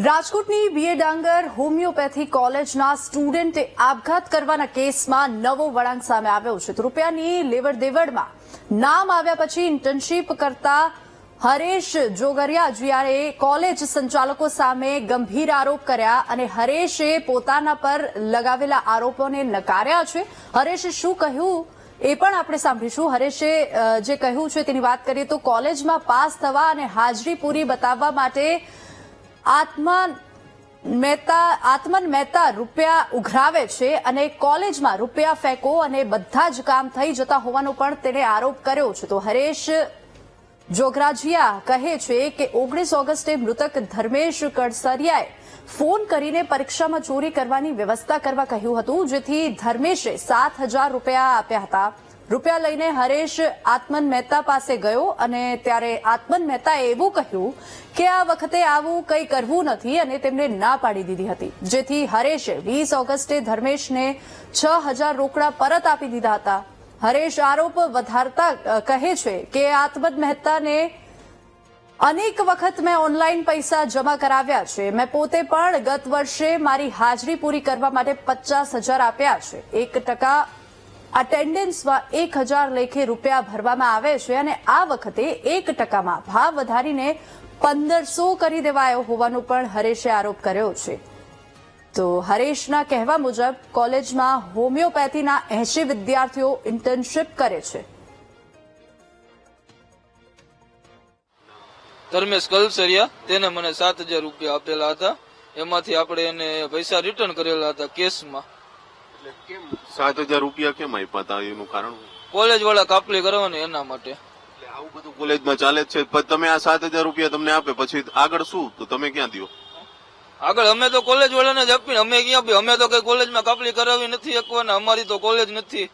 રાજકોટની બીએ ડાંગર હોમિયોપેથી કોલેજના સ્ટુડન્ટે આપઘાત કરવાના કેસમાં નવો વળાંક સામે આવ્યો છે. રૂપિયાની લેવડ દેવડમાં નામ આવ્યા પછી ઇન્ટર્નશીપ કરતા હરેશ જોગરિયા જીઆરે કોલેજ સંચાલકો સામે ગંભીર આરોપ કર્યા અને હરેશે પોતાના પર લગાવેલા આરોપોને નકાર્યા છે. હરેશે શું કહ્યું એ પણ આપણે સાંભળીશું. હરેશે જે કહ્યું છે તેની વાત કરીએ તો કોલેજમાં પાસ થવા અને હાજરી પૂરી બતાવવા માટે આત્મન મહેતા રૂપિયા ઉઘરાવે છે અને કોલેજમાં રૂપિયા ફેંકો અને બધા જ કામ થઈ જતા હોવાનો પણ તેણે આરોપ કર્યો છે. તો હરેશ જોગરાજીયા કહે છે કે 19 ઓગસ્ટે મૃતક ધર્મેશ કડસરિયાએ ફોન કરીને પરીક્ષામાં ચોરી કરવાની વ્યવસ્થા કરવા કહ્યું હતું, જેથી ધર્મેશે 7,000 રૂપિયા આપ્યા હતા. રૂપિયા લઈને હરેશ આત્મન મહેતા પાસે ગયો અને ત્યારે આત્મન મહેતાએ એવું કહ્યું કે આ વખતે આવું કંઈ કરવું નથી અને તેમને ના પાડી દીધી હતી, જેથી હરેશે 20 ઓગસ્ટે ધર્મેશને 6,000 રોકડા પરત આપી દીધા હતા. હરેશ આરોપ વધારતા કહે છે કે આત્મન મહેતાને અનેક વખત મેં ઓનલાઈન પૈસા જમા કરાવ્યા છે. મેં પોતે પણ ગત વર્ષે મારી હાજરી પૂરી કરવા માટે 50,000 આપ્યા છે. 1% અટેન્ડન્સમાં 1,000 લેખે રૂપિયા ભરવામાં આવે છે અને આ વખતે 1%માં ભાવ વધારીને 1,500 કરી દેવાયો હોવાનો પણ હરેશે આરોપ કર્યો છે. તો હરેશના કહેવા મુજબ કોલેજમાં હોમિયોપેથીના 80 વિદ્યાર્થીઓ ઇન્ટર્નશીપ કરે છે. ધર્મેશ કલસરિયા તેને મને 7,000 રૂપિયા આપેલા હતા. એમાંથી આપણે એને પૈસા રિટર્ન કરેલા હતા કેસમાં. 7,000 રૂપિયા કેમ આપ્યા હતા એનું કારણ? કોલેજ વાળા કાપલી કરવાની એના માટે. આવું બધું કોલેજમાં ચાલે જ છે. પણ તમે આ 7,000 રૂપિયા તમને આપે પછી આગળ શું? તો તમે ક્યાં દો? આગળ અમે તો કોલેજ વાળાને જ આપીને અમે ક્યાં આપી? અમે તો કઈ કોલેજમાં કાપલી કરાવી નથી શકવાના. અમારી તો કોલેજ નથી.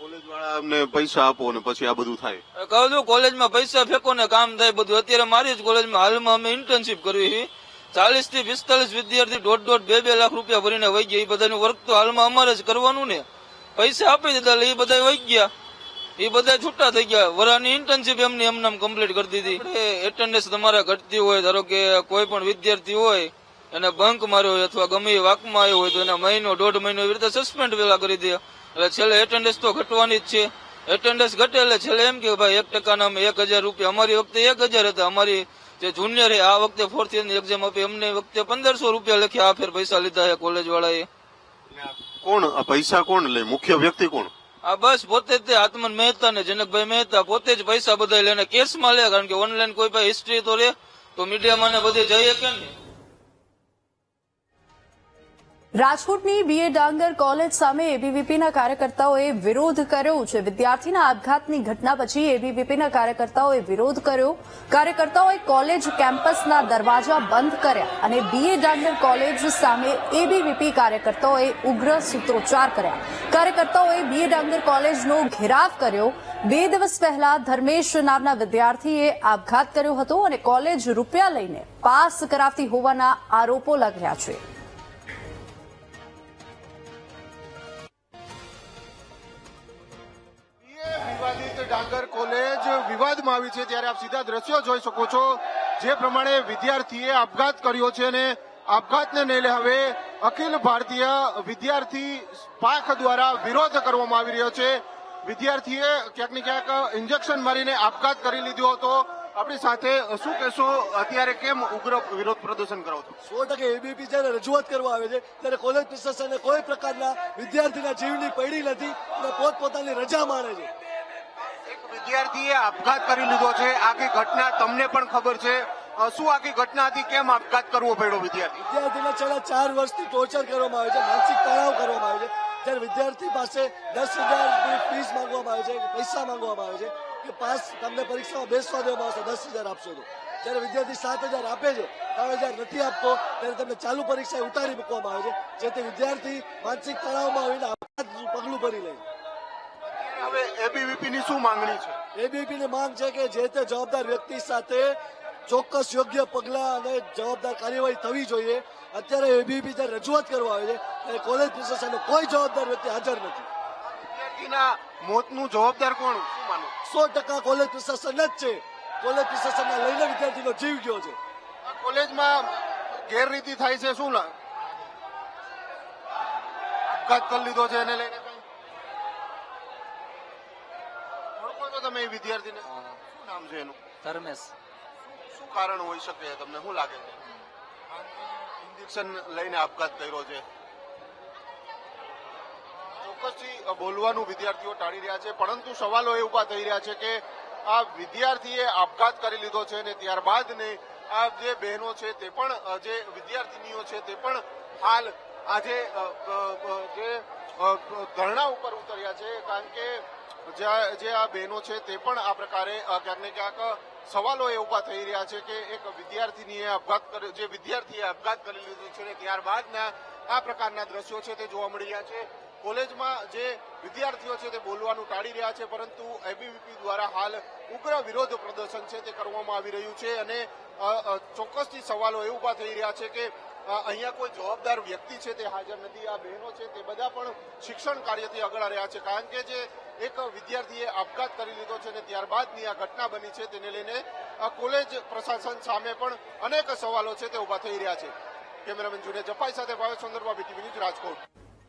કોલેજ વાળા અમને પૈસા આપો ને પછી આ બધું થાય? કહું છું કોલેજમાં પૈસા ફેંકો ને કામ થાય બધું. અત્યારે મારી જ કોલેજમાં હાલમાં અમે ઇન્ટર્નશીપ કરવી 40 થી 45 વિદ્યાર્થી 1.5-2 લાખ રૂપિયા ભરીને વહી ગયા. એ બધાનું વર્ક તો હાલમાં અમારે જ કરવાનું ને. પૈસા આપી દીધા એટલે એ બધા વહી ગયા. એ બધા છૂટા થઈ ગયા. વરાની ઇન્ટર્નશીપ એમની એમને કમ્પ્લીટ કરી દીધી. એટેન્ડન્સ તમારા ઘટતી હોય, ધારો કે કોઈ પણ વિદ્યાર્થી હોય એને બંક માર્યો હોય અથવા ગમે એ વાકમાં આવ્યો હોય તો એના મહિનો 1.5 મહિનો એવી રીતે સસ્પેન્ડ પેલા કરી દે. એટલે છેલ્લે એટેન્ડન્સ તો ઘટવાની જ છે. એટેન્ડન્સ ઘટે એટલે છેલ્લે એમ કે ભાઈ 1% ના 1,000 રૂપિયા. અમારી વખતે 1,000 હતા. અમારી જે જુનિયર આ વખતે 4th યરની એક્ઝામ આપી એમને વખતે 1,500 રૂપિયા લખ્યા. આ ફેર પૈસા લીધા છે કોલેજ વાળાએ. કોણ આ પૈસા કોણ લે? મુખ્ય વ્યક્તિ કોણ? આ બસ પોતે જ આત્મન મહેતા ને જનકભાઈ મહેતા પોતે જ પૈસા બધા લે. કેસમાં લે, કારણ કે ઓનલાઈન કોઈ પાસે હિસ્ટ્રી તો રે તો મીડિયામાં ને બધે જઈએ કે ને. રાજકોટની બીએ ડાંગર કોલેજ સામે એબીવીપીના કાર્યકર્તાઓએ વિરોધ કર્યો છે. વિદ્યાર્થીના આપઘાતની ઘટના પછી એબીવીપીના કાર્યકર્તાઓએ વિરોધ કર્યો. કાર્યકર્તાઓએ કોલેજ કેમ્પસના દરવાજા બંધ કર્યા અને બીએ ડાંગર કોલેજ સામે એબીવીપી કાર્યકર્તાઓએ ઉગ્ર સૂત્રોચ્ચાર કર્યા. કાર્યકર્તાઓએ બીએ ડાંગર કોલેજનો ઘેરાવ કર્યો. 2 દિવસ પહેલા ધર્મેશ નામના વિદ્યાર્થીએ આપઘાત કર્યો હતો અને કોલેજ રૂપિયા લઈને પાસ કરાવતી હોવાના આરોપો લાગ્યા છે. ડાંગર કોલેજ વિવાદમાં આવી છે ત્યારે આપ સીધા દ્રશ્યો જોઈ શકો છો. જે પ્રમાણે વિદ્યાર્થીએ આપઘાત કર્યો છે અને આપઘાતને લઈને હવે અખિલ ભારતીય વિદ્યાર્થી પાંખ દ્વારા વિરોધ કરવામાં આવી રહ્યો છે. વિદ્યાર્થીએ ક્યાંક ને ક્યાંક ઇન્જેક્શન મારીને આપઘાત કરી લીધો હતો. આપણી સાથે શું કહેશો, અત્યારે કેમ ઉગ્ર વિરોધ પ્રદર્શન કરો છો? 100% એબીપી જયારે રજૂઆત કરવા આવે છે ત્યારે કોલેજ પ્રશાસને કોઈ પ્રકારના વિદ્યાર્થીના જીવની પડી નથી અને પોતપોતાની રજા માણે છે. વિદ્યાર્થીએ આપઘાત કરી લીધો છે. આખી ઘટના તમને પણ ખબર છે. શું આખી ઘટના હતી? કેમ આપઘાત કરવો પડ્યો વિદ્યાર્થીને છેલ્લા 4 વર્ષથી ટોર્ચર કરવામાં આવે છે, માનસિક તણાવ કરવામાં આવે છે. ત્યારે વિદ્યાર્થી પાસે 10,000 ફીસ માંગવામાં આવે છે, પૈસા માંગવામાં આવે છે કે પાસ તમને પરીક્ષામાં બેસવા દેવામાં આવશે, 10,000 આપશો તો. જ્યારે વિદ્યાર્થી 7,000 આપે છે, 3,000 નથી આપતો, ત્યારે તમને ચાલુ પરીક્ષા ઉતારી મૂકવામાં આવે છે, જેથી વિદ્યાર્થી માનસિક તણાવમાં આવીને આપઘાત પગલું ભરી લે. હવે એબીવીપીની શું માંગણી છે? એબીવીપીની માંગ છે કે જે તે જવાબદાર વ્યક્તિ સાથે ચોક્કસ યોગ્ય પગલાં અને જવાબદાર કાર્યવાહી થવી જોઈએ. અત્યારે એબીવીપી જ્યારે રજૂઆત કરવા આવે છે ત્યારે કોલેજ પ્રશાસનનો કોઈ જવાબદાર વ્યક્તિ હાજર નથી. વિદ્યાર્થીના મોતનું જવાબદાર કોણ? શું માનો? 100% કોલેજ પ્રશાસન જ છે. કોલેજ પ્રશાસનના લઈને વિદ્યાર્થીનો જીવ ગયો છે. કોલેજમાં ગેરરીતિ થાય છે, શું આપઘાત કરી લીધો છે એને લઈને કઈ ઓળખો છો તમે એ વિદ્યાર્થીને? શું નામ છે એનું? ધર્મેશ. શું કારણ હોઈ શકે? તમને શું લાગે છે? ઇન્જેક્શન લઈને આપઘાત કર્યો છે. ચોક્કસથી બોલવાનું વિદ્યાર્થીઓ ટાળી રહ્યા છે, પરંતુ સવાલો એ ઉભા થઈ રહ્યા છે કે આ વિદ્યાર્થીએ આપઘાત કરી લીધો છે અને ત્યારબાદ ને આ જે બહેનો છે તે પણ જે વિદ્યાર્થીનીઓ છે તે પણ હાલ આજે જે ધરણા ઉપર ઉતર્યા છે, કારણ કે જે આ બહેનો છે તે પણ આ પ્રકારે ક્યાંક ને ક્યાંક સવાલો એ ઉભા થઈ રહ્યા છે કે એક વિદ્યાર્થીનીએ આપઘાત કર્યો, જે વિદ્યાર્થીએ આપઘાત કરી લીધો છે અને ત્યારબાદના આ પ્રકારના દ્રશ્યો છે તે જોવા મળી રહ્યા છે. કોલેજમાં જે વિદ્યાર્થીઓ છે તે બોલવાનું ટાળી રહ્યા છે, પરંતુ એબીવીપી દ્વારા હાલ ઉગ્ર વિરોધ પ્રદર્શન છે તે કરવામાં આવી રહ્યું છે અને ચોક્કસથી સવાલો એ ઉભા થઈ રહ્યા છે કે અહીંયા કોઈ જવાબદાર વ્યક્તિ છે તે હાજર નથી. આ બહેનો છે તે બધા પણ શિક્ષણ કાર્યથી આગળ રહ્યા છે, કારણ કે જે એક વિદ્યાર્થીએ આપઘાત કરી લીધો છે અને ત્યારબાદની આ ઘટના બની છે તેને લઈને કોલેજ પ્રશાસન સામે પણ અનેક સવાલો છે તે ઉભા થઈ રહ્યા છે. કેમેરામેન જુનેદ જપાઈ સાથે ભાવેશ ચંદ્રબાબુ, બીટીવી ન્યૂઝ, રાજકોટ.